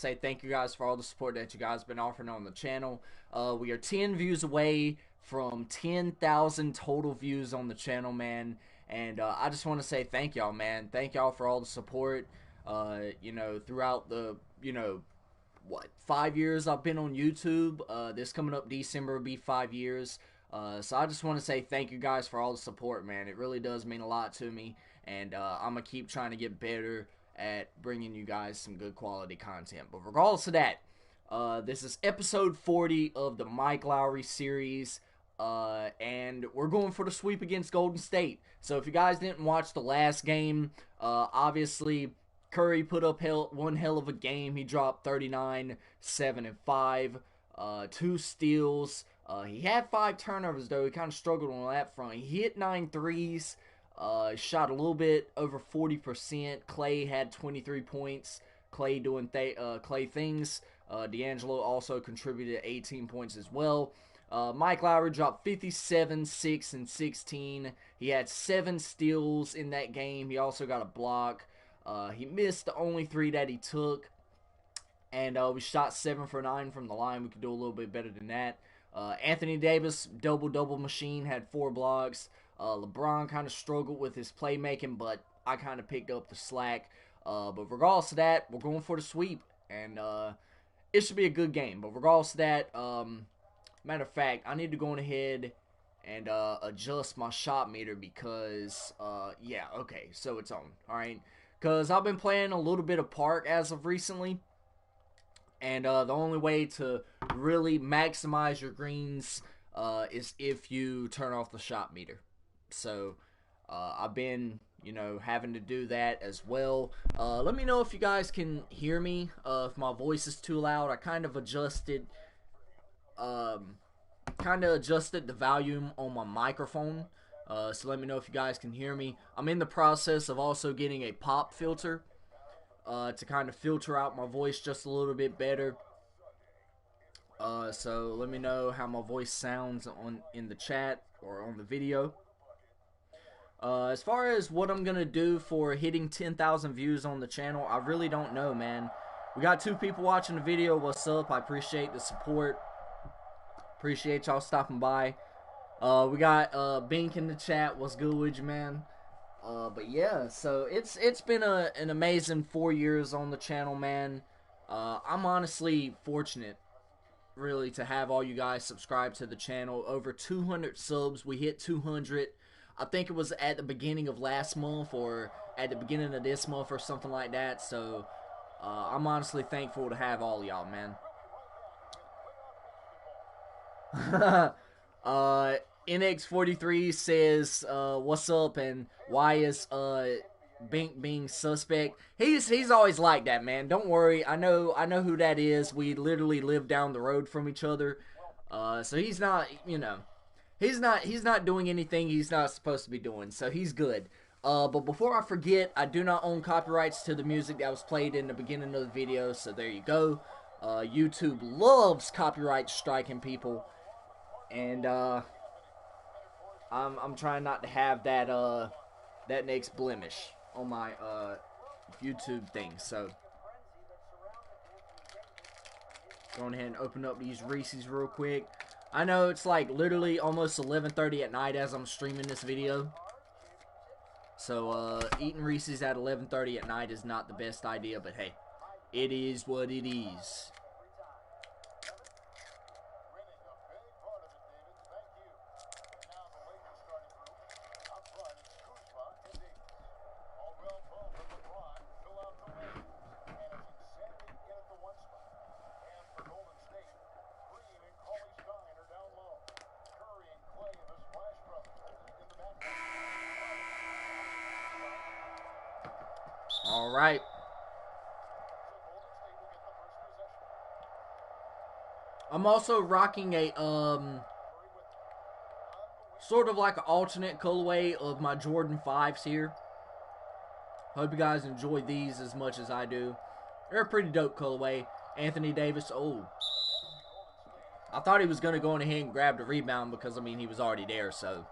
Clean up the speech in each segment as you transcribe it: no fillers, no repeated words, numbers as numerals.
say thank you guys for all the support that you guys have been offering on the channel. We are 10 views away from 10,000 total views on the channel, man. And I just want to say thank y'all, man. Thank y'all for all the support. Throughout the, 5 years I've been on YouTube. This coming up December will be 5 years. So I just want to say thank you guys for all the support, man. It really does mean a lot to me. And I'm going to keep trying to get better at bringing you guys some good quality content. But regardless of that, this is episode 40 of the Mike Lowry series. And we're going for the sweep against Golden State. So if you guys didn't watch the last game, obviously Curry put up one hell of a game. He dropped 39, 7, and 5. 2 steals. He had 5 turnovers, though. He kind of struggled on that front. He hit 9 threes. Shot a little bit over 40%. Clay had 23 points. Clay doing Clay things. D'Angelo also contributed 18 points as well. Mike Lowry dropped 57, 6, and 16. He had 7 steals in that game. He also got a block. He missed the only 3 that he took. And we shot 7 for 9 from the line. We could do a little bit better than that. Anthony Davis, double-double machine, had 4 blocks. LeBron kind of struggled with his playmaking, but I kind of picked up the slack. But regardless of that, we're going for the sweep. And it should be a good game. But regardless of that, matter of fact, I need to go ahead and adjust my shot meter because, yeah, okay, so it's on. Alright, because I've been playing a little bit of Park as of recently. And the only way to really maximize your greens is if you turn off the shot meter. So I've been, having to do that as well. Let me know if you guys can hear me. If my voice is too loud, I kind of adjusted the volume on my microphone. So let me know if you guys can hear me. I'm in the process of also getting a pop filter. To kind of filter out my voice just a little bit better. So let me know how my voice sounds in the chat or on the video. As far as what I'm gonna do for hitting 10,000 views on the channel, I really don't know, man. We got 2 people watching the video. What's up? I appreciate the support. Appreciate y'all stopping by. We got Bink in the chat. What's good with you, man? But yeah, so it's been an amazing 4 years on the channel, man. I'm honestly fortunate, really, to have all you guys subscribe to the channel. Over 200 subs. We hit 200. I think it was at the beginning of last month or at the beginning of this month or something like that. So I'm honestly thankful to have all y'all, man. NX43 says, what's up and why is Bink being suspect? He's always like that, man. Don't worry. I know who that is. We literally live down the road from each other. So he's not, he's not doing anything he's not supposed to be doing. So he's good. But before I forget, I do not own copyrights to the music that was played in the beginning of the video. So there you go. YouTube loves copyright striking people. And I'm trying not to have that next blemish on my YouTube thing. So going ahead and open up these Reese's real quick. I know it's like literally almost 11:30 at night as I'm streaming this video. So eating Reese's at 11:30 at night is not the best idea, but hey, it is what it is. Alright. I'm also rocking a sort of like an alternate colorway of my Jordan 5s here. Hope you guys enjoy these as much as I do. They're a pretty dope colorway. Anthony Davis. Oh. I thought he was going to go in ahead and grab the rebound because, I mean, he was already there, so.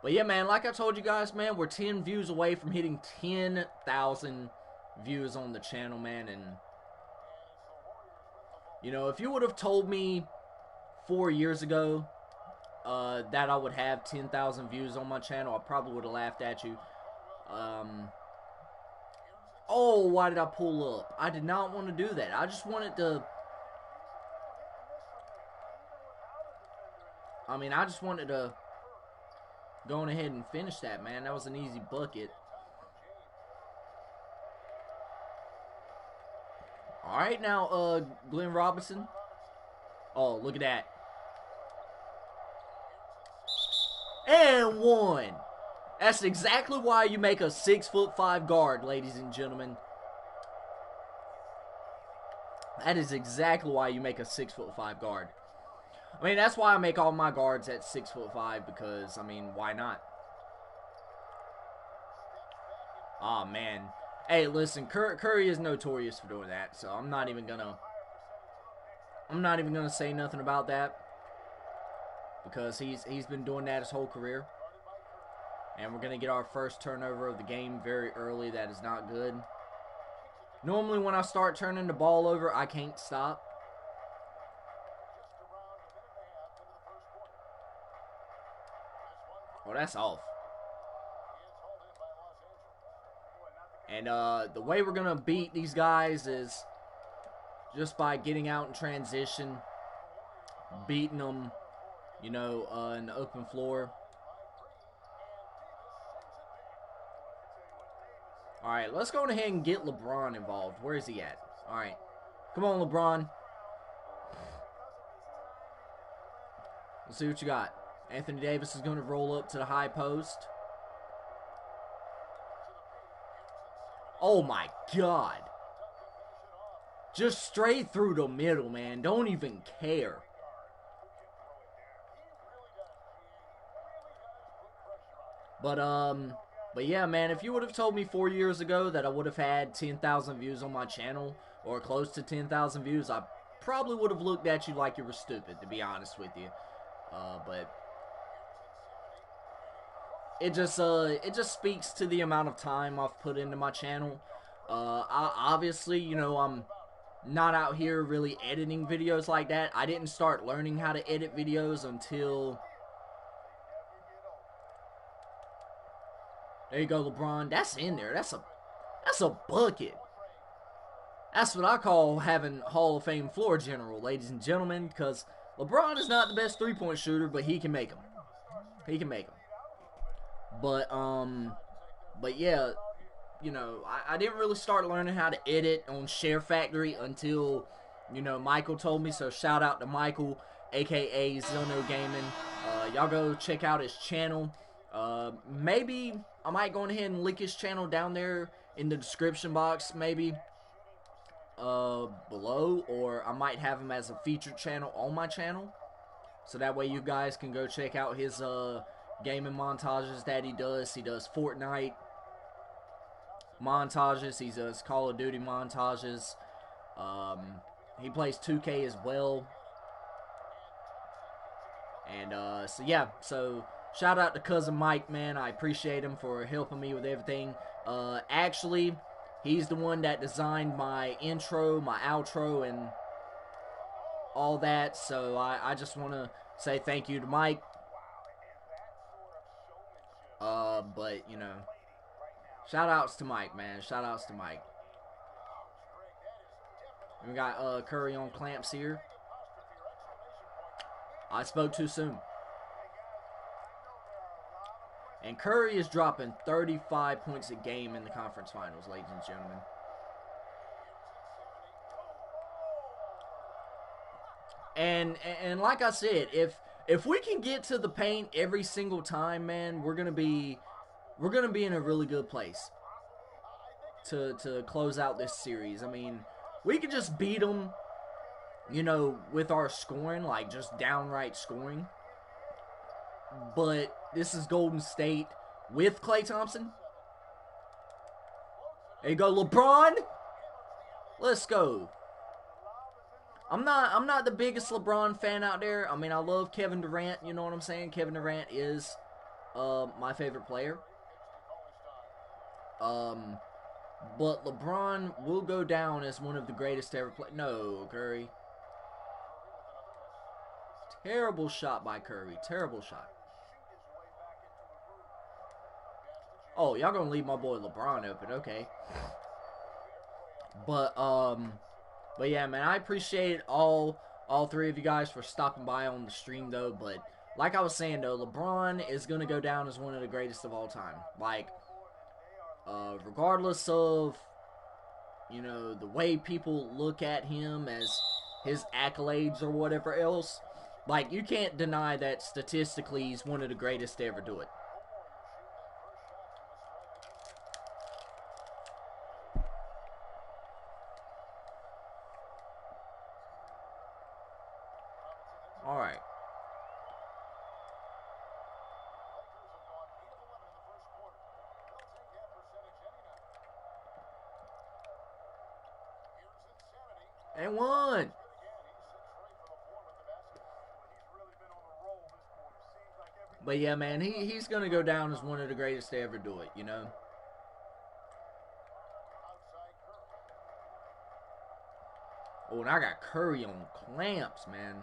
But yeah, man, like I told you guys, man, we're 10 views away from hitting 10,000 views on the channel, man. And You know, if you would have told me 4 years ago that I would have 10,000 views on my channel, I probably would have laughed at you. Oh, why did I pull up? I did not want to do that. I just wanted to... I just wanted to go on ahead and finish that, man. That was an easy bucket. Alright, now, Glenn Robinson. Oh, look at that. And one. That's exactly why you make a 6'5" guard, ladies and gentlemen. That is exactly why you make a 6'5" guard. I mean, that's why I make all my guards at 6'5", because, I mean, why not? Oh, man. Hey, listen, Curry is notorious for doing that, so I'm not even gonna say nothing about that, because he's been doing that his whole career. And we're gonna get our first turnover of the game very early. That is not good. Normally, when I start turning the ball over, I can't stop. Oh, that's off. And the way we're going to beat these guys is just by getting out in transition, beating them, you know, in the open floor. All right, let's go ahead and get LeBron involved. Where is he at? All right. Come on, LeBron. Let's see what you got. Anthony Davis is going to roll up to the high post. Oh, my God. Just straight through the middle, man. Don't even care. But yeah, man, if you would have told me 4 years ago that I would have had 10,000 views on my channel, or close to 10,000 views, I probably would have looked at you like you were stupid, to be honest with you. But it just speaks to the amount of time I've put into my channel. Obviously, you know, I'm not out here really editing videos like that. I didn't start learning how to edit videos until... There you go, LeBron. That's in there. That's a bucket. That's what I call having Hall of Fame floor general, ladies and gentlemen, because LeBron is not the best three-point shooter, but he can make them. He can make them. But yeah, you know, I didn't really start learning how to edit on Share Factory until, you know, Michael told me. So shout out to Michael, aka Zono Gaming. Y'all go check out his channel. Maybe I might go ahead and link his channel down there in the description box, maybe below, or I might have him as a featured channel on my channel, so that way you guys can go check out his gaming montages that he does. He does Fortnite montages, he does Call of Duty montages, he plays 2K as well. And so yeah, so shout out to cousin Mike, man. I appreciate him for helping me with everything. Actually, he's the one that designed my intro, my outro, and all that. So I just want to say thank you to Mike. But, you know, shout outs to Mike, man. Shout outs to Mike. We got Curry on clamps here. I spoke too soon. And Curry is dropping 35 points a game in the conference finals, ladies and gentlemen. And like I said, if we can get to the paint every single time, man, we're gonna be in a really good place to close out this series. I mean, we could just beat them, you know, with our scoring, like just downright scoring. But this is Golden State with Klay Thompson. There you go, LeBron. Let's go. I'm not the biggest LeBron fan out there. I mean, I love Kevin Durant, you know what I'm saying? Kevin Durant is my favorite player. But LeBron will go down as one of the greatest to ever play. No, Curry. Terrible shot by Curry. Terrible shot. Oh, y'all gonna leave my boy LeBron open. Okay. But yeah, man, I appreciate all three of you guys for stopping by on the stream, though. But like I was saying, though, LeBron is gonna go down as one of the greatest of all time. Like, regardless of, you know, the way people look at him as his accolades or whatever else, like, you can't deny that statistically he's one of the greatest to ever do it. All right. And one. But yeah, man, he's gonna go down as one of the greatest to ever do it, you know. Oh, and I got Curry on clamps, man.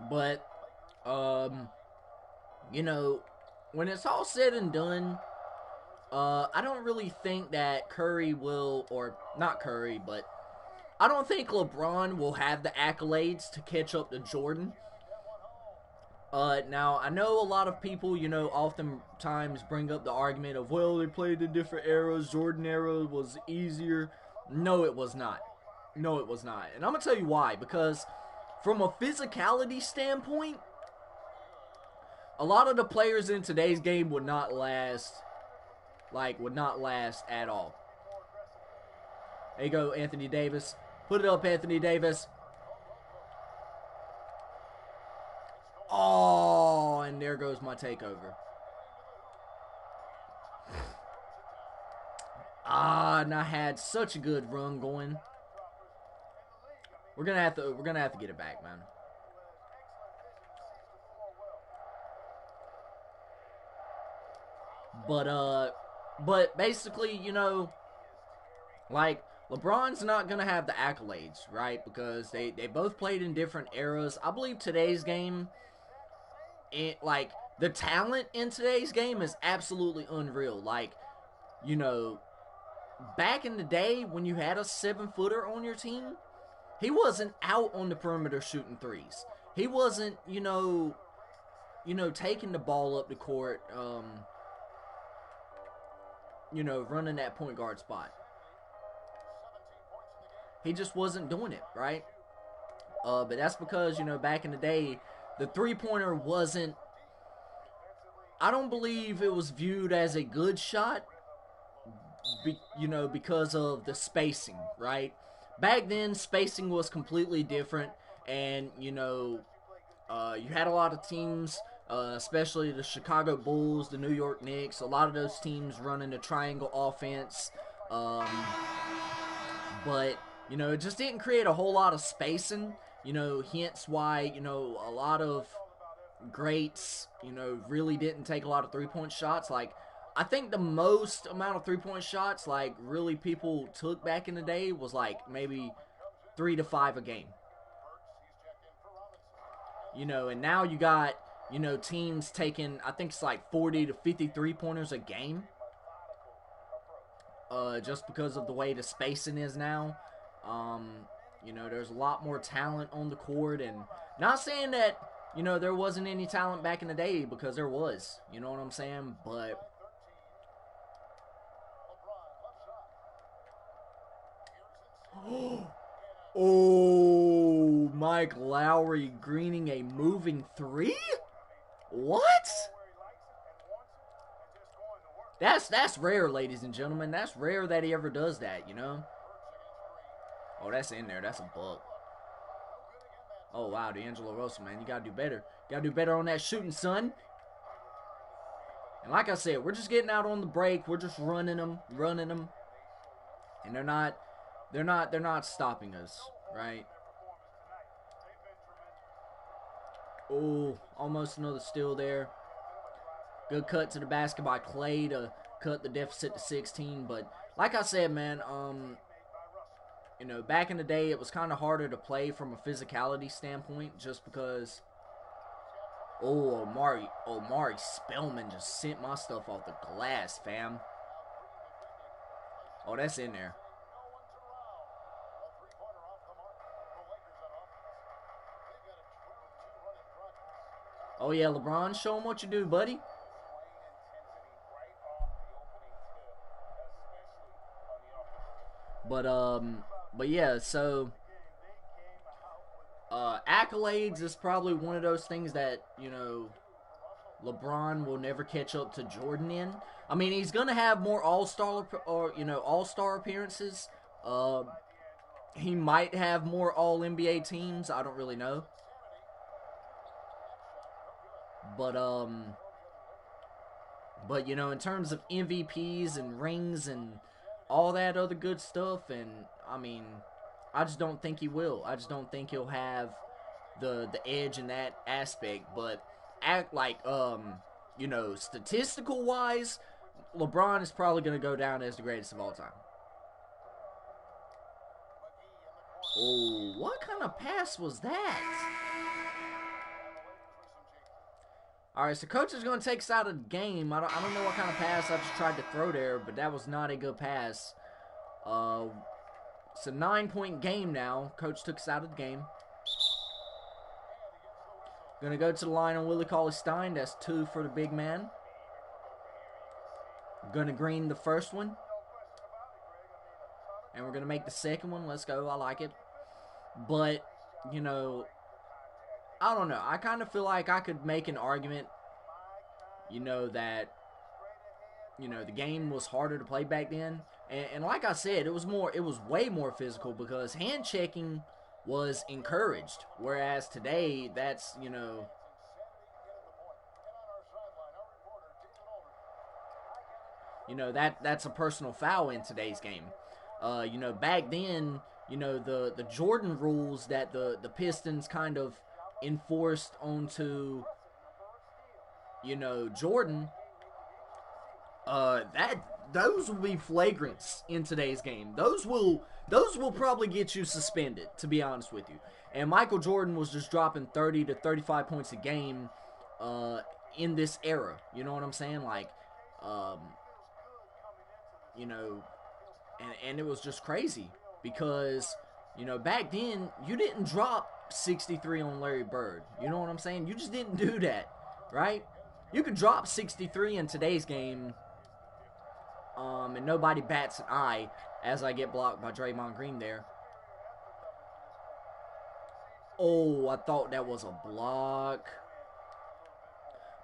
But, you know, when it's all said and done, I don't really think that Curry will, or not Curry, but I don't think LeBron will have the accolades to catch up to Jordan. Now, I know a lot of people, you know, oftentimes bring up the argument of, well, they played in different eras. Jordan era was easier. No, it was not. No, it was not. And I'm going to tell you why. Because from a physicality standpoint, a lot of the players in today's game would not last, at all. There you go, Anthony Davis. Put it up, Anthony Davis. Oh, and there goes my takeover. And I had such a good run going. We're gonna have to get it back, man. But basically, you know, like, LeBron's not going to have the accolades, right? Because they both played in different eras. I believe today's game, like, the talent in today's game is absolutely unreal. Like, you know, back in the day when you had a 7-footer on your team, he wasn't out on the perimeter shooting threes. He wasn't, you know, taking the ball up the court, you know, running that point guard spot. He just wasn't doing it, right? But that's because, you know, back in the day, the three-pointer wasn't, I don't believe it was viewed as a good shot, you know, because of the spacing, right? Back then, spacing was completely different, and, you know, you had a lot of teams, especially the Chicago Bulls, the New York Knicks, a lot of those teams running a triangle offense, but, you know, it just didn't create a whole lot of spacing, you know, hence why, you know, a lot of greats, you know, really didn't take a lot of three-point shots. Like, I think the most amount of three-point shots, like, really people took back in the day was, like, maybe 3 to 5 a game. You know, and now you got, you know, teams taking, I think it's like 40 to 50 three-pointers a game. Just because of the way the spacing is now. You know, there's a lot more talent on the court, and not saying that, you know, there wasn't any talent back in the day, because there was, you know what I'm saying, but oh, Mike Lowry greening a moving three? What? That's rare, ladies and gentlemen. That's rare that he ever does that, you know? Oh, that's in there. That's a buck. Oh, wow, D'Angelo Russell, man. You got to do better. Got to do better on that shooting, son. And like I said, we're just getting out on the break. We're just running them. And they're not stopping us, right? Oh, almost another steal there. Good cut to the basket by Clay to cut the deficit to 16. But like I said, man, you know, back in the day, it was kind of harder to play from a physicality standpoint just because. Oh, Omari Spellman just sent my stuff off the glass, fam. Oh, that's in there. Oh, yeah, LeBron, show him what you do, buddy. But yeah, so accolades is probably one of those things that, you know, LeBron will never catch up to Jordan in. I mean, he's gonna have more all-star appearances. He might have more All NBA teams. I don't really know. But you know, in terms of MVPs and rings and all that other good stuff, and I mean, I just don't think he will. I just don't think he'll have the edge in that aspect. But act like you know, statistical wise, LeBron is probably going to go down as the greatest of all time. Oh, what kind of pass was that? Alright, so coach is going to take us out of the game. I don't know what kind of pass I just tried to throw there, but that was not a good pass. It's a 9-point game now. Coach took us out of the game. Going to go to the line on Willie Cauley-Stein. That's 2 for the big man. Going to green the first one. And we're going to make the second one. Let's go. I like it. But, you know, I don't know. I kind of feel like I could make an argument, you know, that, you know, the game was harder to play back then. And like I said, it was way more physical because hand checking was encouraged. Whereas today, that's, you know, that's a personal foul in today's game. You know, back then, you know, the Jordan rules that the Pistons kind of enforced onto, you know, Jordan, those will be flagrants in today's game. Those will probably get you suspended, to be honest with you. And Michael Jordan was just dropping 30 to 35 points a game in this era. You know what I'm saying? Like, you know, and it was just crazy because, you know, back then you didn't drop 63 on Larry Bird. You know what I'm saying? You just didn't do that, right? You could drop 63 in today's game, and nobody bats an eye as I get blocked by Draymond Green there. Oh, I thought that was a block.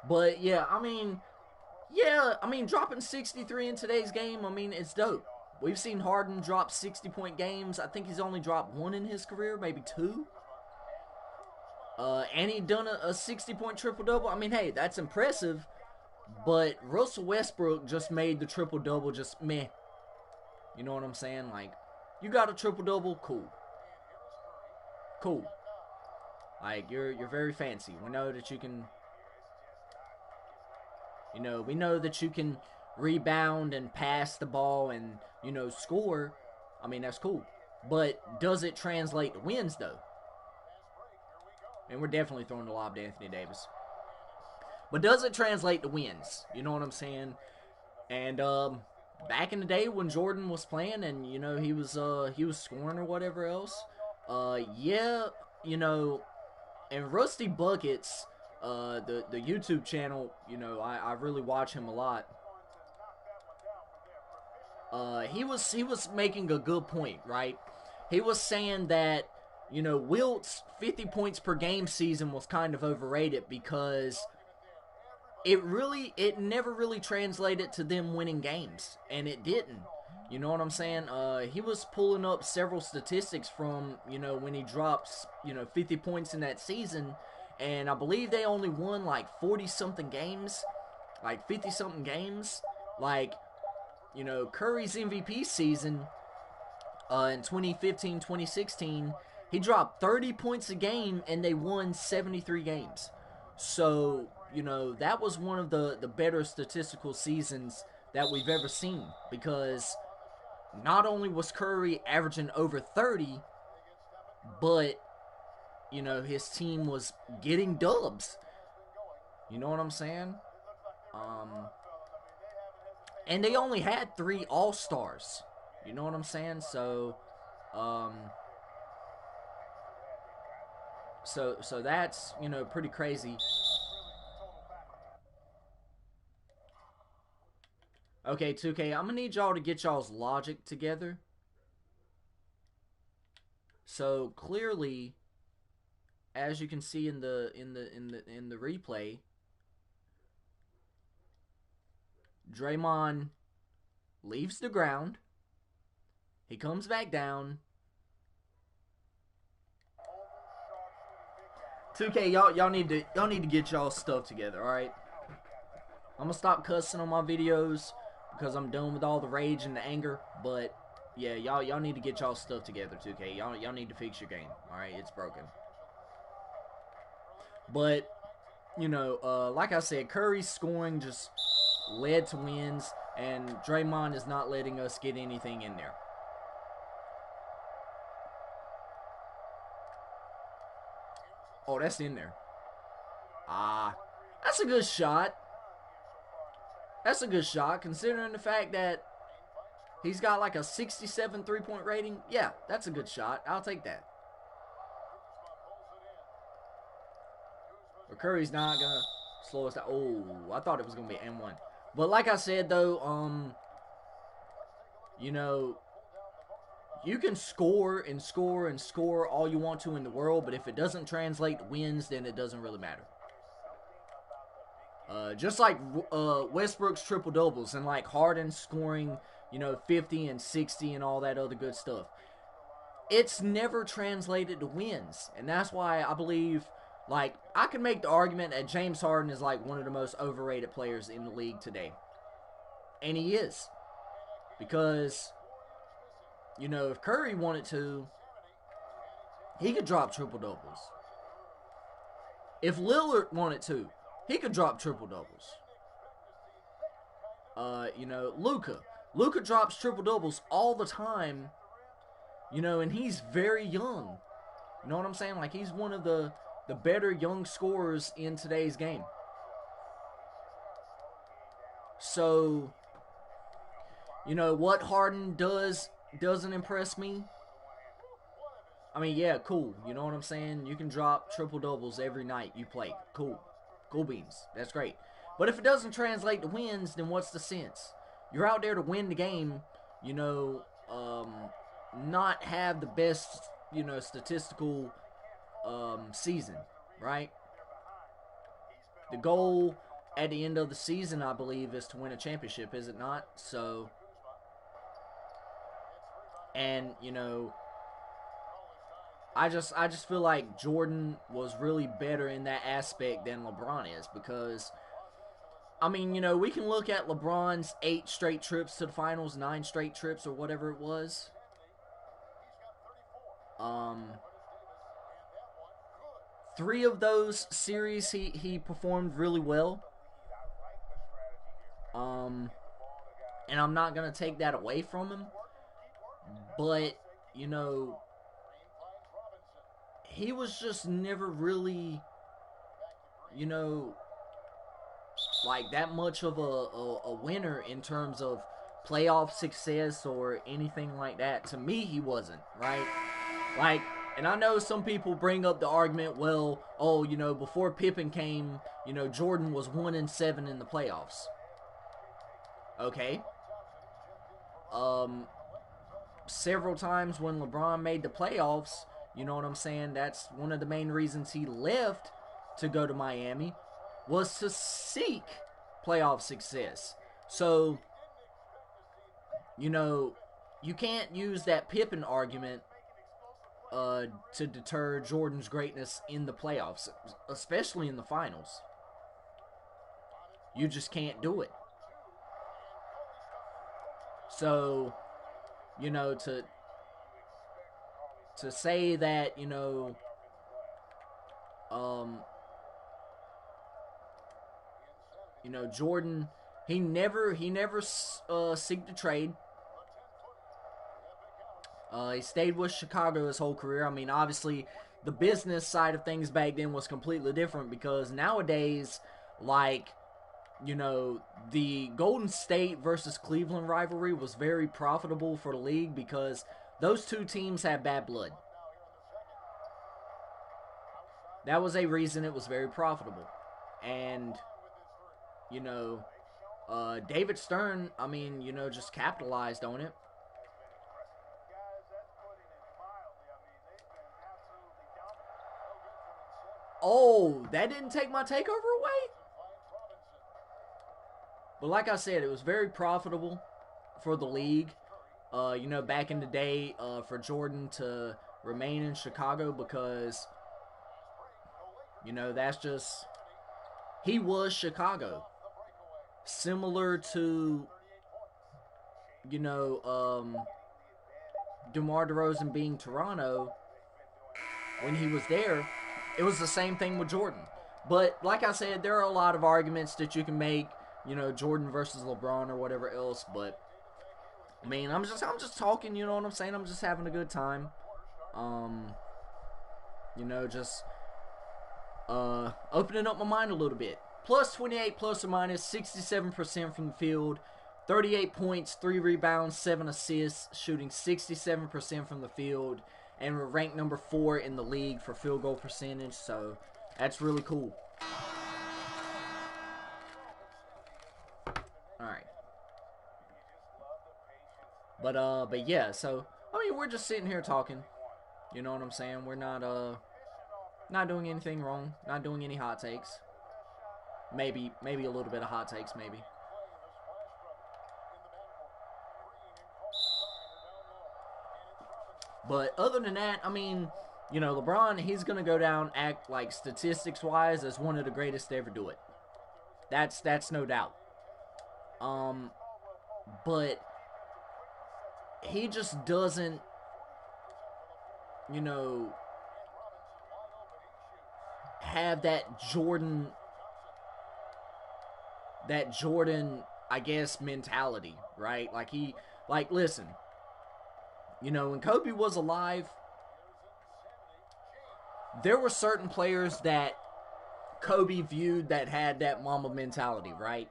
But, yeah, I mean, dropping 63 in today's game, I mean, it's dope. We've seen Harden drop 60-point games. I think he's only dropped 1 in his career, maybe 2. And he done a 60-point triple-double. I mean, hey, that's impressive. But Russell Westbrook just made the triple-double just meh. You know what I'm saying? Like, you got a triple-double, cool. Cool. Like, you're very fancy. We know that you can, you know, we know that you can rebound and pass the ball and, you know, score. I mean, that's cool. But does it translate to wins, though? And we're definitely throwing the lob to Anthony Davis. But does it translate to wins? You know what I'm saying? And back in the day when Jordan was playing and, you know, he was scoring or whatever else, yeah, you know, and Rusty Buckets, the YouTube channel, you know, I really watch him a lot. He was making a good point, right? He was saying that, you know, Wilt's 50 points per game season was kind of overrated because it never really translated to them winning games, and it didn't. You know what I'm saying? He was pulling up several statistics from, you know, when he drops, you know, 50 points in that season, and I believe they only won like 40-something games, like 50-something games. Like, you know, Curry's MVP season in 2015-2016, he dropped 30 points a game, and they won 73 games. So, you know, that was one of the better statistical seasons that we've ever seen because, not only was Curry averaging over 30, but, you know, his team was getting dubs. You know what I'm saying? And they only had 3 All-Stars. You know what I'm saying? So, so that's, you know, pretty crazy. Okay, 2K, I'm gonna need y'all to get y'all's logic together. So clearly, as you can see in the replay, Draymond leaves the ground. He comes back down. 2K, y'all need to get y'all stuff together, all right? I'm gonna stop cussing on my videos because I'm done with all the rage and the anger. But yeah, y'all need to get y'all stuff together, 2K. Y'all need to fix your game. All right, it's broken. But you know, like I said, Curry's scoring just led to wins, and Draymond is not letting us get anything in there. Oh, that's in there. That's a good shot. That's a good shot, considering the fact that he's got like a 67 three-point rating. Yeah, that's a good shot. I'll take that. But Curry's not going to slow us down. Oh, I thought it was going to be M1. But like I said, though, you know, you can score and score and score all you want to in the world, but if it doesn't translate to wins, then it doesn't really matter. Just like Westbrook's triple doubles and like Harden scoring, you know, 50 and 60 and all that other good stuff. It's never translated to wins, and that's why I believe, like, I can make the argument that James Harden is like one of the most overrated players in the league today, and he is, because, you know, if Curry wanted to, he could drop triple doubles. If Lillard wanted to, he could drop triple doubles. You know, Luka drops triple doubles all the time. You know, and he's very young. You know what I'm saying? Like, he's one of the better young scorers in today's game. So, you know, what Harden doesn't impress me. I mean, yeah, cool. You know what I'm saying? You can drop triple doubles every night you play. Cool. Cool beans. That's great. But if it doesn't translate to wins, then what's the sense? You're out there to win the game, you know, not have the best, you know, statistical season, right? The goal at the end of the season, I believe, is to win a championship, is it not? So, and, you know, I just feel like Jordan was really better in that aspect than LeBron is, because, I mean, you know, we can look at LeBron's 8 straight trips to the finals, 9 straight trips, or whatever it was. 3 of those series he performed really well. And I'm not gonna take that away from him, but, you know, he was just never really, you know, like that much of a winner in terms of playoff success or anything like that. To me, he wasn't, right? Like, and I know some people bring up the argument, well, oh, you know, before Pippen came, you know, Jordan was 1-7 in the playoffs. Okay. Several times when LeBron made the playoffs, you know what I'm saying? That's one of the main reasons he left to go to Miami, was to seek playoff success. So, you know, you can't use that Pippen argument to deter Jordan's greatness in the playoffs, especially in the finals. You just can't do it. So, you know, to say that, you know, Jordan, he never seeked a trade. He stayed with Chicago his whole career. I mean, obviously, the business side of things back then was completely different because nowadays, like, you know, the Golden State versus Cleveland rivalry was very profitable for the league because those two teams had bad blood. That was a reason it was very profitable. And, you know, David Stern, I mean, you know, just capitalized on it. Oh, that didn't take my takeover away? But like I said, it was very profitable for the league. You know, back in the day, for Jordan to remain in Chicago because, you know, that's just, he was Chicago. Similar to, you know, DeMar DeRozan being Toronto when he was there, it was the same thing with Jordan. But like I said, there are a lot of arguments that you can make, you know, Jordan versus LeBron or whatever else. But I mean, I'm just talking. You know what I'm saying? I'm just having a good time. You know, just opening up my mind a little bit. Plus 28, plus or minus 67% from the field, 38 points, 3 rebounds, 7 assists, shooting 67% from the field, and we're ranked number 4 in the league for field goal percentage. So that's really cool. Alright. But yeah, so I mean, we're just sitting here talking. You know what I'm saying? We're not doing anything wrong, not doing any hot takes. Maybe a little bit of hot takes, maybe. But other than that, I mean, you know, LeBron, he's going to go down, act like statistics-wise, as one of the greatest to ever do it. That's no doubt. But he just doesn't, you know, have that Jordan, I guess, mentality, right? Like, listen, you know, when Kobe was alive, there were certain players that Kobe viewed that had that Mamba mentality, right?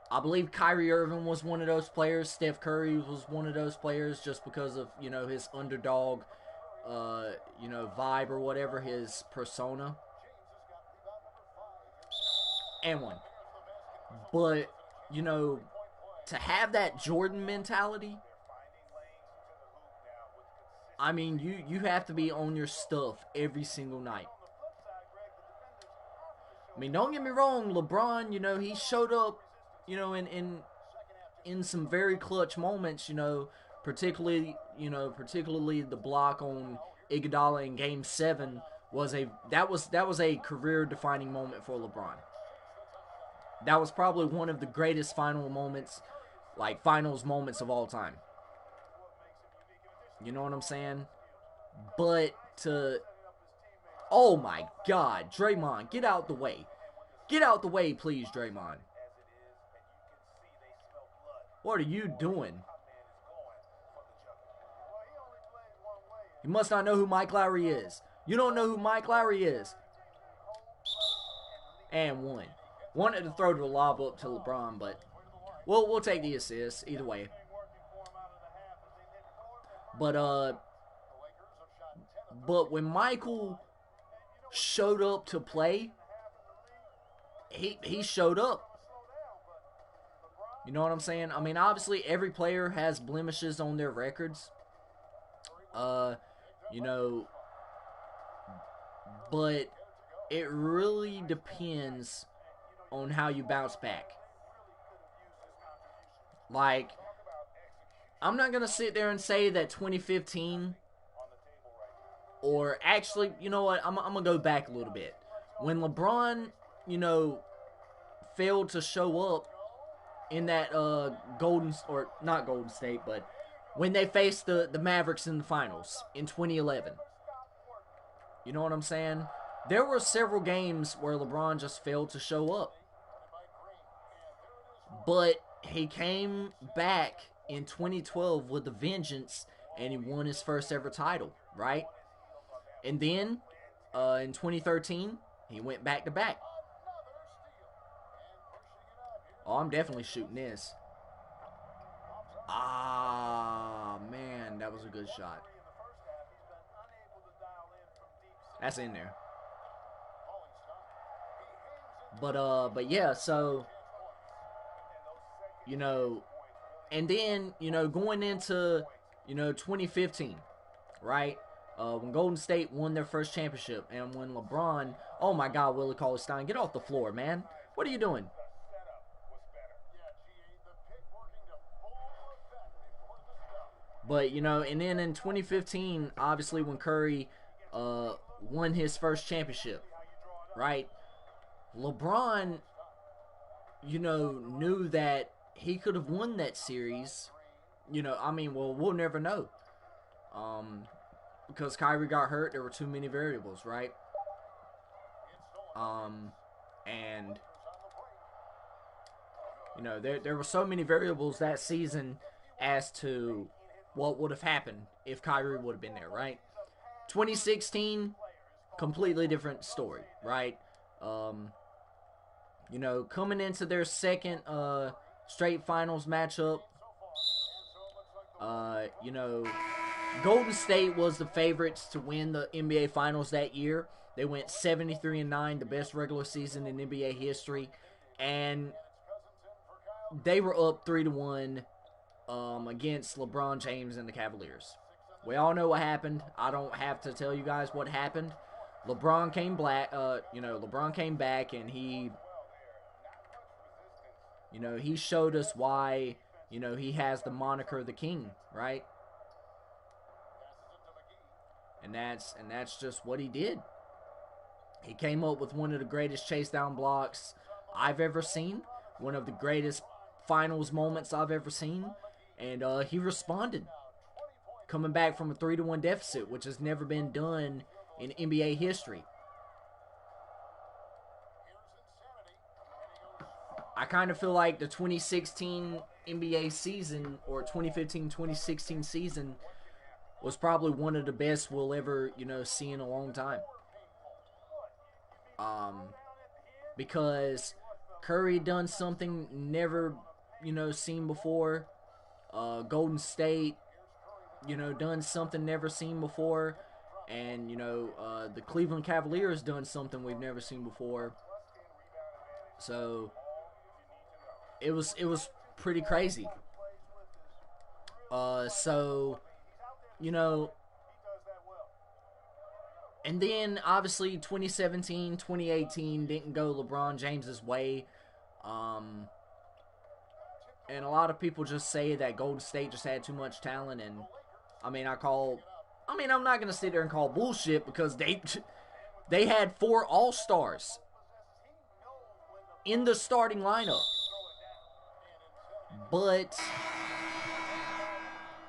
I believe Kyrie Irving was one of those players. Steph Curry was one of those players just because of, you know, his underdog, you know, vibe or whatever, his persona. And one. But, you know, to have that Jordan mentality, I mean, you have to be on your stuff every single night. I mean, don't get me wrong, LeBron, you know, he showed up, you know, in some very clutch moments, you know, particularly the block on Iguodala in Game 7 was a career defining moment for LeBron. That was probably one of the greatest finals moments of all time. You know what I'm saying? But oh my God, Draymond, get out the way. Get out the way, please, Draymond. What are you doing? You must not know who Mike Lowry is. You don't know who Mike Lowry is. And one. Wanted to throw the lob up to LeBron, but we'll take the assist either way. But when Michael showed up to play, he showed up. You know what I'm saying? I mean, obviously every player has blemishes on their records. You know, but it really depends on how you bounce back. Like, I'm not going to sit there and say that 2015, or actually, you know what, I'm going to go back a little bit. When LeBron, you know, failed to show up in that not Golden State, but when they faced the Mavericks in the finals in 2011. You know what I'm saying? There were several games where LeBron just failed to show up. But he came back in 2012 with a vengeance, and he won his first ever title, right? And then in 2013, he went back to back. Oh, I'm definitely shooting this. Ah, man, that was a good shot. That's in there. But yeah, so, you know, and then, you know, going into, you know, 2015, right? When Golden State won their first championship, and when LeBron, oh my God, Willie Cauley-Stein, get off the floor, man. What are you doing? But, you know, and then in 2015, obviously when Curry won his first championship, right? LeBron, you know, knew that he could have won that series. You know, I mean, well, we'll never know. Because Kyrie got hurt, there were too many variables, right? And, you know, there were so many variables that season as to what would have happened if Kyrie would have been there, right? 2016, completely different story, right? You know, coming into their second straight finals matchup, you know, Golden State was the favorites to win the NBA Finals that year. They went 73-9, the best regular season in NBA history, and they were up 3-1 against LeBron James and the Cavaliers. We all know what happened. I don't have to tell you guys what happened. LeBron came back. LeBron came back, and he, you know, he showed us why, you know, he has the moniker the King, right? And that's just what he did. He came up with one of the greatest chase down blocks I've ever seen, one of the greatest finals moments I've ever seen, and he responded, coming back from a 3-1 deficit, which has never been done in NBA history. I kind of feel like the 2016 NBA season, or 2015-2016 season, was probably one of the best we'll ever, you know, see in a long time. Because Curry done something never, you know, seen before. Golden State, you know, done something never seen before. And, you know, the Cleveland Cavaliers done something we've never seen before. So it was pretty crazy. So, you know, and then obviously 2017, 2018 didn't go LeBron James's way. And a lot of people just say that Golden State just had too much talent, and I'm not going to sit there and call bullshit, because they had 4 All-Stars in the starting lineup. But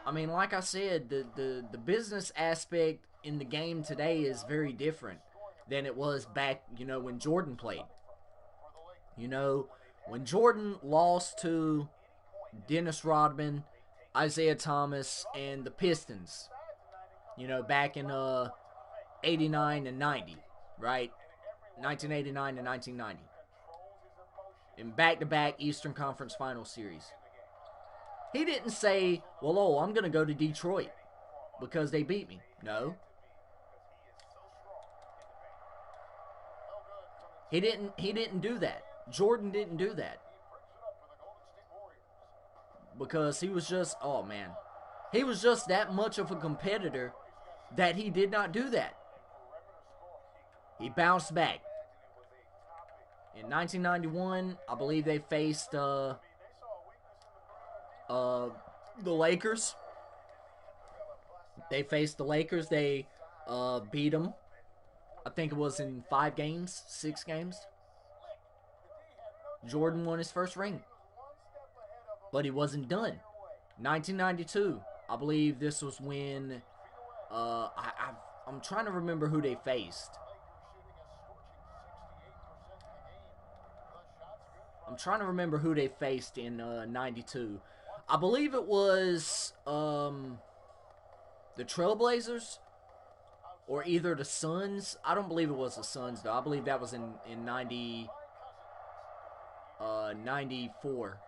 I mean, like I said, the business aspect in the game today is very different than it was back, you know, when Jordan played. You know, when Jordan lost to Dennis Rodman, Isaiah Thomas, and the Pistons, you know, back in 89 and 90, right? 1989 and 1990. In back-to-back Eastern Conference Final Series. He didn't say, well, oh, I'm going to go to Detroit because they beat me. No. He didn't do that. Jordan didn't do that. Because he was just, oh man. He was just that much of a competitor that he did not do that. He bounced back. In 1991, I believe they faced the Lakers. They faced the Lakers. They beat them. I think it was in 5 games, 6 games. Jordan won his first ring. But he wasn't done. 1992, I believe this was when I'm trying to remember who they faced. I'm trying to remember who they faced in 92. I believe it was the Trailblazers or either the Suns. I don't believe it was the Suns, though. I believe that was in 94.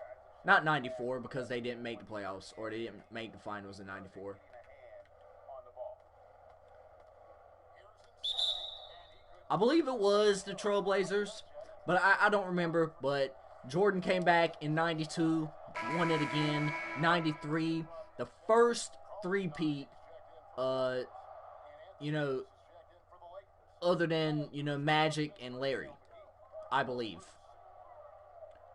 Not 94, because they didn't make the playoffs, or they didn't make the finals in 94. I believe it was the Trailblazers, but I don't remember. But Jordan came back in 92, won it again. 93, the first three-peat, other than, Magic and Larry, I believe.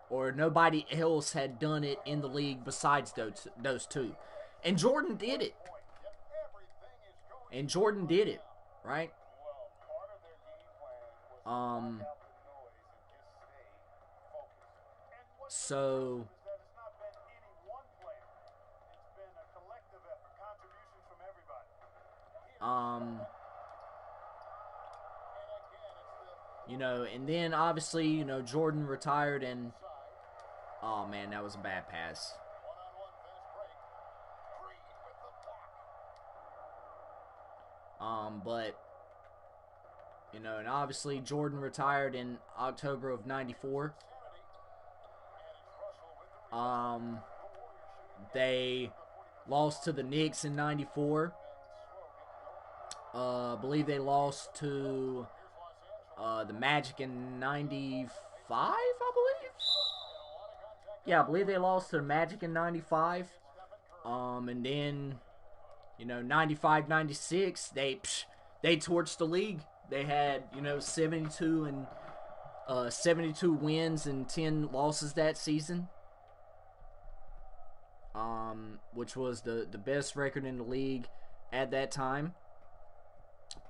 Or nobody else had done it in the league besides those two. And Jordan did it. Right? So and then obviously, Jordan retired, and oh man, that was a bad pass. But and obviously Jordan retired in October of 94. They lost to the Knicks in 94. I believe they lost to the Magic in 95, I believe. Yeah, I believe they lost to the Magic in 95. And then, 95, 96, they torched the league. They had, 72 wins and 10 losses that season. Which was the best record in the league at that time.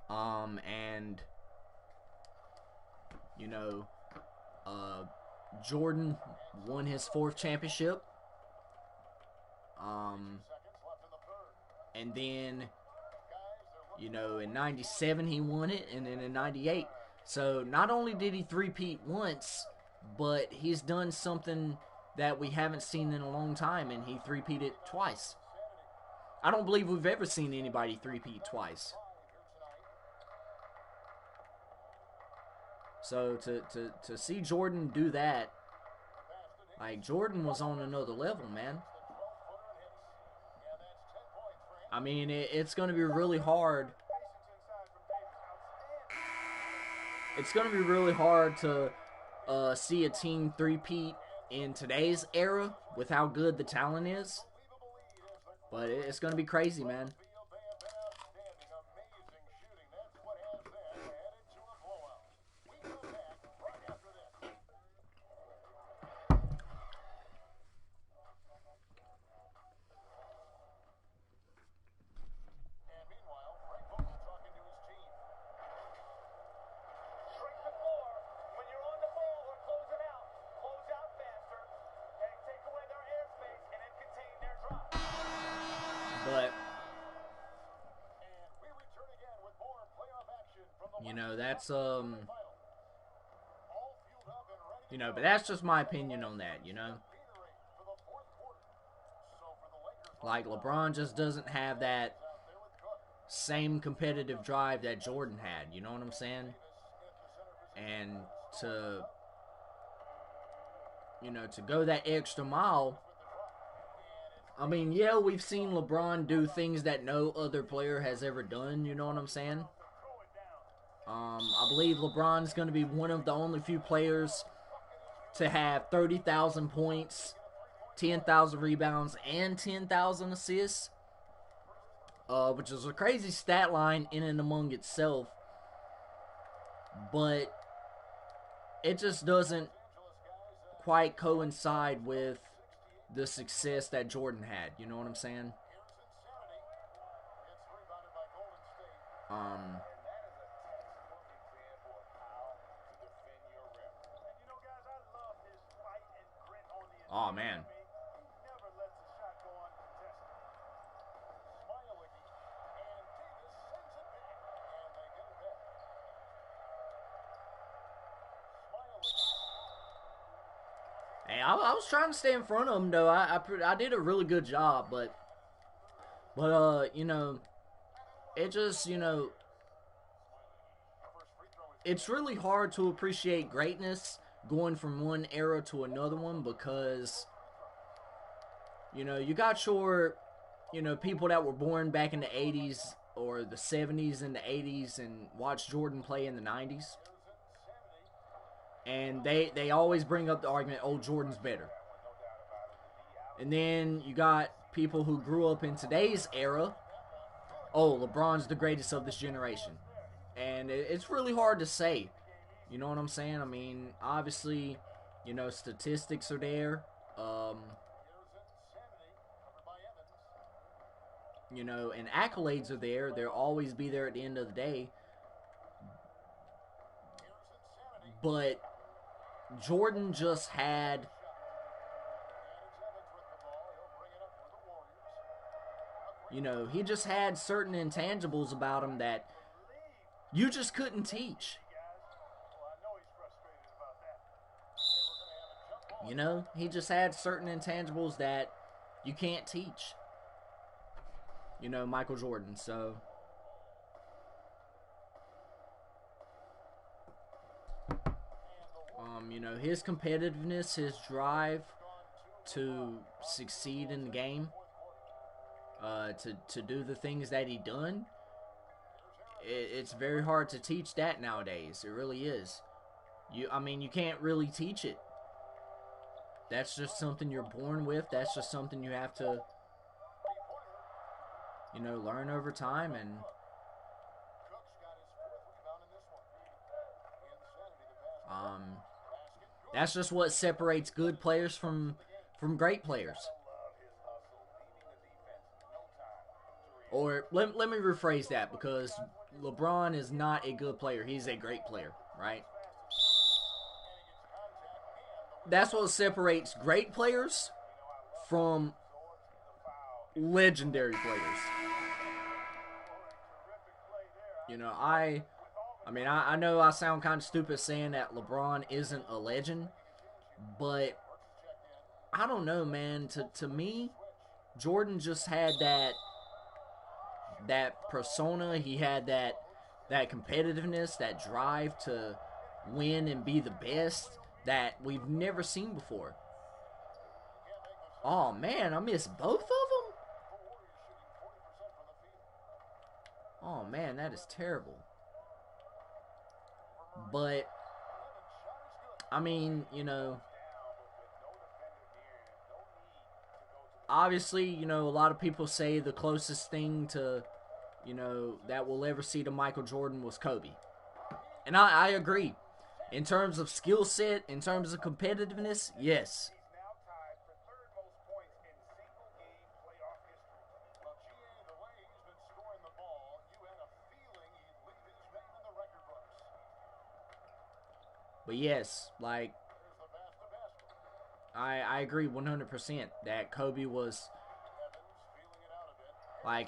And Jordan won his 4th championship. And then, in 97 he won it, and then in 98. So not only did he three-peat once, but he's done something that we haven't seen in a long time, and he three-peated twice. I don't believe we've ever seen anybody three-peat twice. So to see Jordan do that, like, Jordan was on another level, man. I mean, it's going to be really hard. It's going to be really hard to see a team three-peat in today's era with how good the talent is. But it's going to be crazy, man. But, that's, but that's just my opinion on that, Like, LeBron just doesn't have that same competitive drive that Jordan had, you know what I'm saying? And to go that extra mile. I mean, yeah, we've seen LeBron do things that no other player has ever done, you know what I'm saying? I believe LeBron's going to be one of the only few players to have 30,000 points, 10,000 rebounds, and 10,000 assists, which is a crazy stat line in and among itself. But it just doesn't quite coincide with the success that Jordan had, you know what I'm saying? Oh, man. Hey, I was trying to stay in front of him, though. I did a really good job, but it just, it's really hard to appreciate greatness going from one era to another one because, you got your, people that were born back in the 80s or the 70s and the 80s and watched Jordan play in the 90s. And they always bring up the argument, oh, Jordan's better. And then you got people who grew up in today's era, oh, LeBron's the greatest of this generation. And it's really hard to say. You know what I'm saying? I mean, obviously, statistics are there. And accolades are there. They'll always be there at the end of the day. But Jordan just had he just had certain intangibles about him that you just couldn't teach. He just had certain intangibles that you can't teach. Michael Jordan. So his competitiveness, his drive to succeed in the game, to do the things that he done, it's very hard to teach that nowadays. It really is. You can't really teach it. That's just something you're born with. That's just something you have to, learn over time. And that's just what separates good players from great players. Or let me rephrase that, because LeBron is not a good player. He's a great player, right? That's what separates great players from legendary players. I know I sound kind of stupid saying that LeBron isn't a legend, but I don't know, man. To me, Jordan just had that persona. He had that competitiveness, that drive to win and be the best that we've never seen before. Oh man, I missed both of them. Oh man, that is terrible. But obviously, a lot of people say the closest thing to, that we'll ever see to Michael Jordan was Kobe. And I agree. In terms of skill set, in terms of competitiveness, yes. But yes, I agree 100% that Kobe was,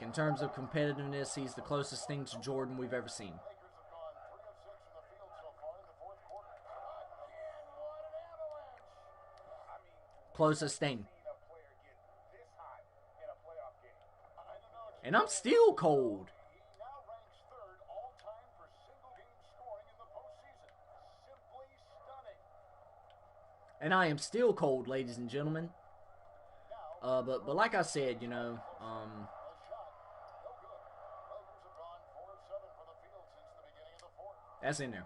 in terms of competitiveness, he's the closest thing to Jordan we've ever seen. Closest thing. And I'm still cold. And I am still cold, ladies and gentlemen. But like I said, that's in there.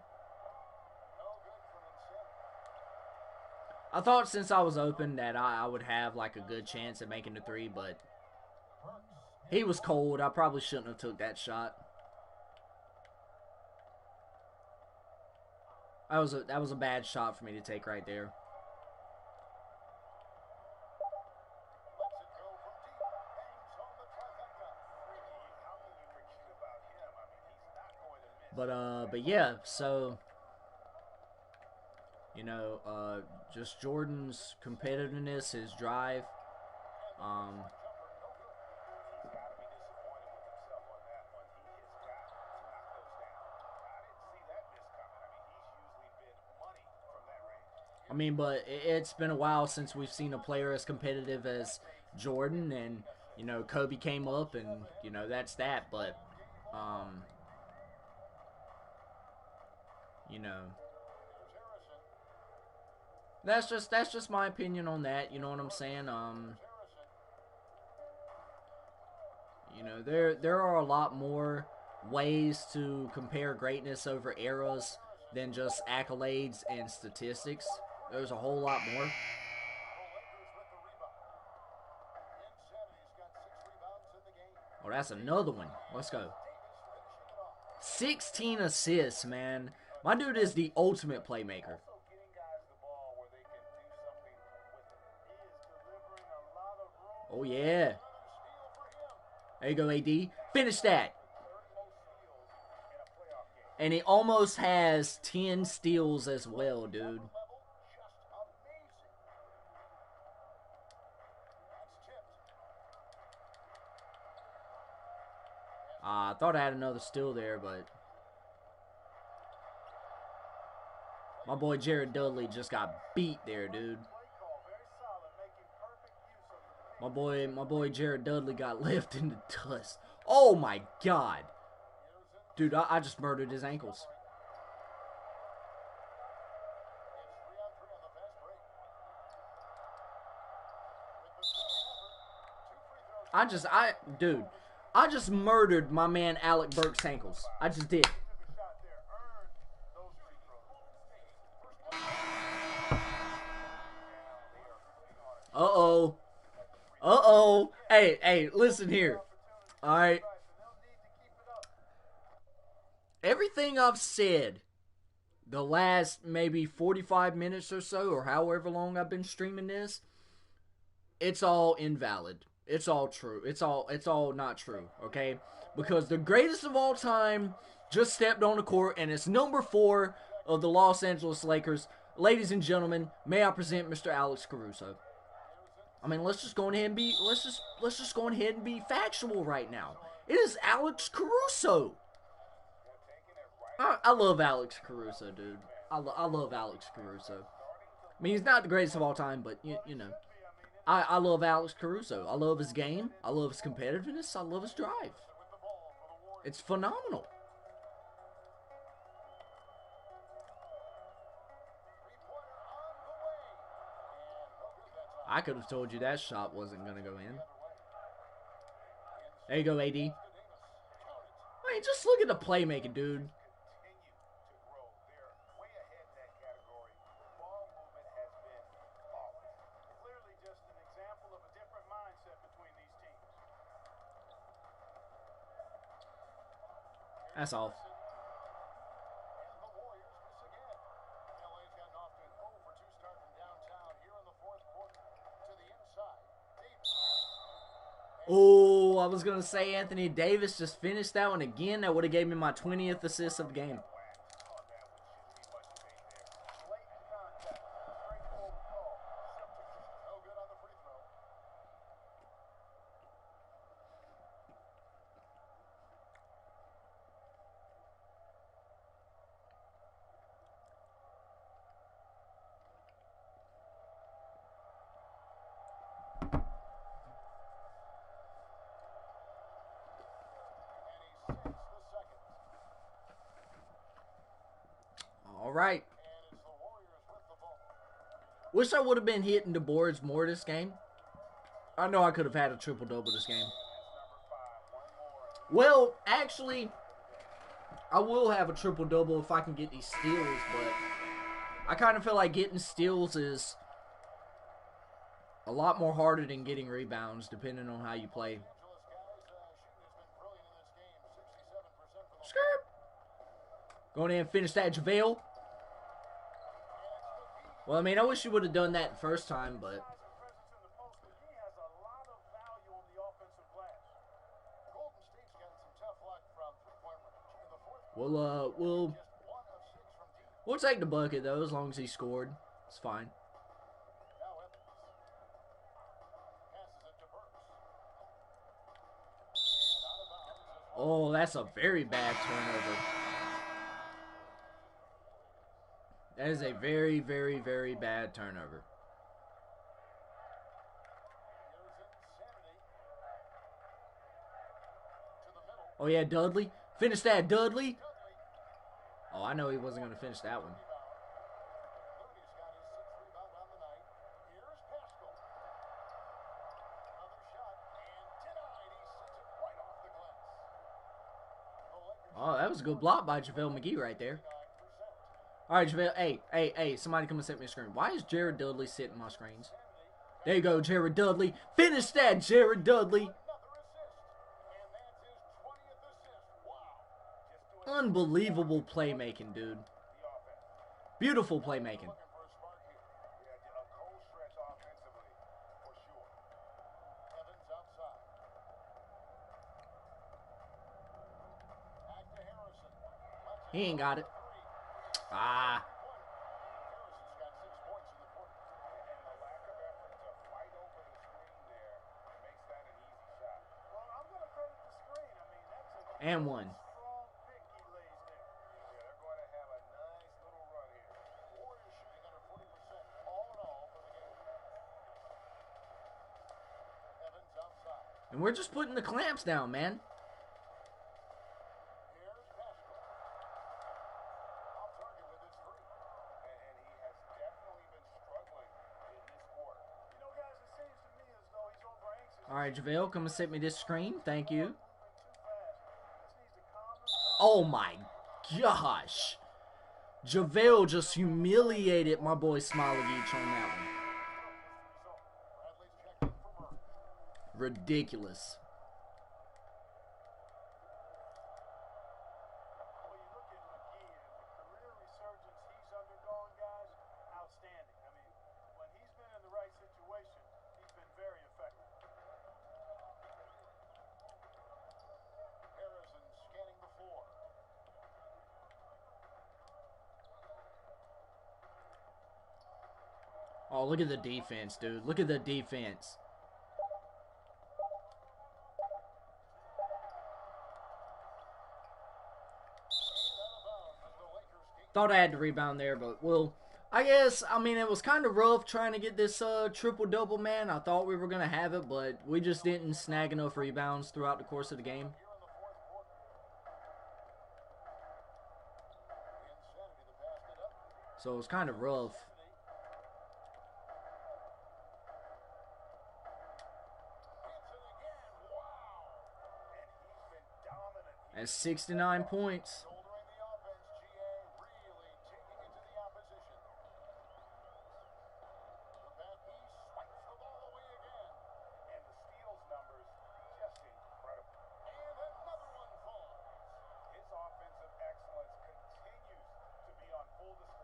I thought since I was open that I would have a good chance at making the three, but he was cold. I probably shouldn't have took that shot. That was a bad shot for me to take right there. But yeah, so just Jordan's competitiveness, his drive. But it's been a while since we've seen a player as competitive as Jordan, and Kobe came up, and that's that. But Um, you know, that's just my opinion on that. You know what I'm saying? You know, there are a lot more ways to compare greatness over eras than just accolades and statistics. There's a whole lot more. Oh, that's another one. Let's go. 16 assists, man. My dude is the ultimate playmaker. Oh, yeah. There you go, AD. Finish that. And he almost has 10 steals as well, dude. I thought I had another steal there, but my boy Jared Dudley just got beat there, dude. My boy Jared Dudley got left in the dust. Oh my god. Dude, I just murdered his ankles. Dude, I just murdered my man Alec Burks' ankles. I just did. Uh-oh. Uh-oh. Hey, listen here. Alright. Everything I've said the last maybe 45 minutes or so, or however long I've been streaming this, it's all invalid. It's all true. It's all not true, okay? Because the greatest of all time just stepped on the court, and it's number 4 of the Los Angeles Lakers. Ladies and gentlemen, may I present Mr. Alex Caruso. I mean, let's just go ahead and be factual right now. It is Alex Caruso. I love Alex Caruso, dude. I love Alex Caruso. I mean, he's not the greatest of all time, but you know. I love Alex Caruso. I love his game. I love his competitiveness. I love his drive. It's phenomenal. I could have told you that shot wasn't going to go in. There you go, AD. I mean, just look at the playmaking, dude. That's all. Oh, I was going to say Anthony Davis just finished that one again. That would have gave me my 20th assist of the game. All right. Wish I would have been hitting the boards more this game. I know I could have had a triple-double this game. Well, actually, I will have a triple-double if I can get these steals, but I kind of feel like getting steals is a lot more harder than getting rebounds, depending on how you play. Skirt. Going in and finish that, JaVale. Well, I mean, I wish you would have done that the first time, but we'll take the bucket though, as long as he scored. It's fine. Oh, that's a very bad turnover. That is a very, very, very bad turnover. Oh, yeah, Dudley. Finish that, Dudley. Oh, I know he wasn't going to finish that one. Oh, that was a good block by JaVale McGee right there. All right, JaVale. Hey, somebody come and set me a screen. Why is Jared Dudley sitting my screens? There you go, Jared Dudley. Finish that, Jared Dudley. Unbelievable playmaking, dude. Beautiful playmaking. He ain't got it. Ah. And one. And we're just putting the clamps down, man. All right, JaVale, come and set me this screen. Thank you. Oh, my gosh. JaVale just humiliated my boy Smiley Geach on that one. Ridiculous. Oh, look at the defense, dude. Look at the defense. Thought I had to rebound there, but, well, I guess, I mean, it was kind of rough trying to get this triple-double, man. I thought we were going to have it, but we just didn't snag enough rebounds throughout the course of the game. So it was kind of rough. At 69 points.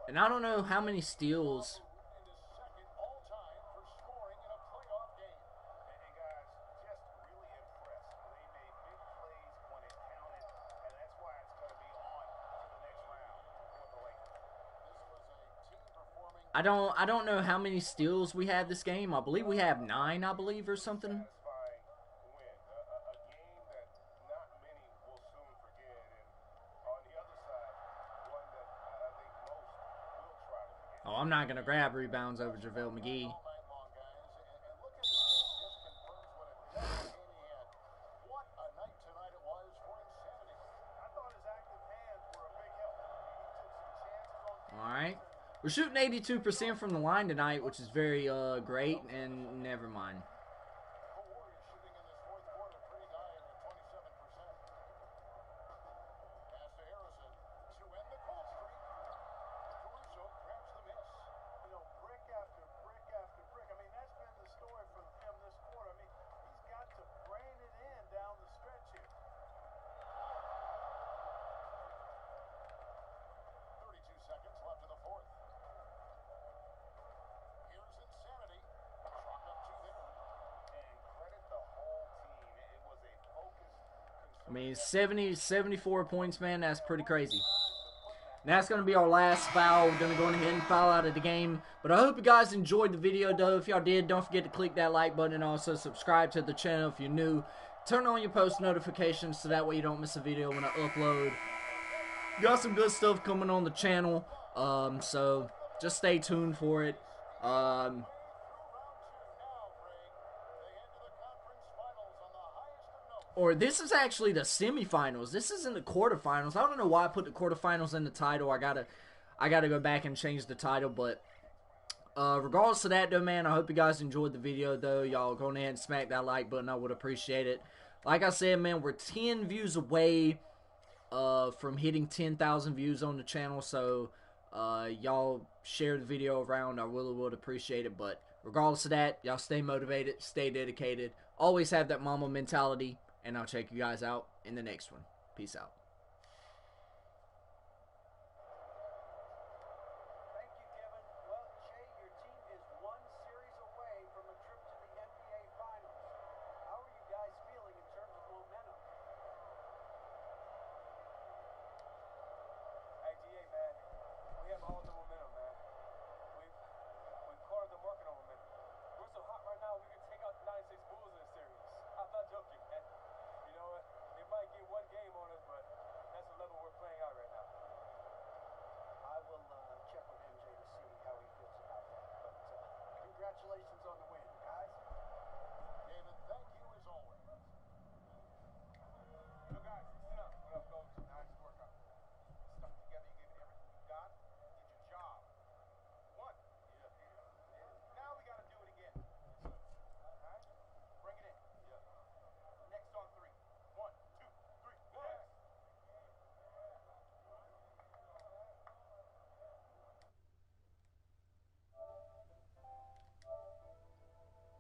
And I don't know how many steals. I don't know how many steals we had this game. I believe we have 9, I believe, or something. Oh, I'm not going to grab rebounds over JaVale McGee. All right. We're shooting 82% from the line tonight, which is very great, and never mind. I mean, 74 points, man, that's pretty crazy. And that's going to be our last foul. We're going to go ahead and foul out of the game. But I hope you guys enjoyed the video, though. If y'all did, don't forget to click that like button and also subscribe to the channel if you're new. Turn on your post notifications so that way you don't miss a video when I upload. Got some good stuff coming on the channel, so just stay tuned for it. or this is actually the semifinals. This isn't the quarterfinals. I don't know why I put the quarterfinals in the title. I gotta go back and change the title, but regardless of that, though, man, I hope you guys enjoyed the video, though. Y'all go ahead and smack that like button. I would appreciate it. Like I said, man, we're 10 views away from hitting 10,000 views on the channel, so y'all share the video around. I really would appreciate it, but regardless of that, y'all stay motivated, stay dedicated, always have that mama mentality, and I'll check you guys out in the next one. Peace out.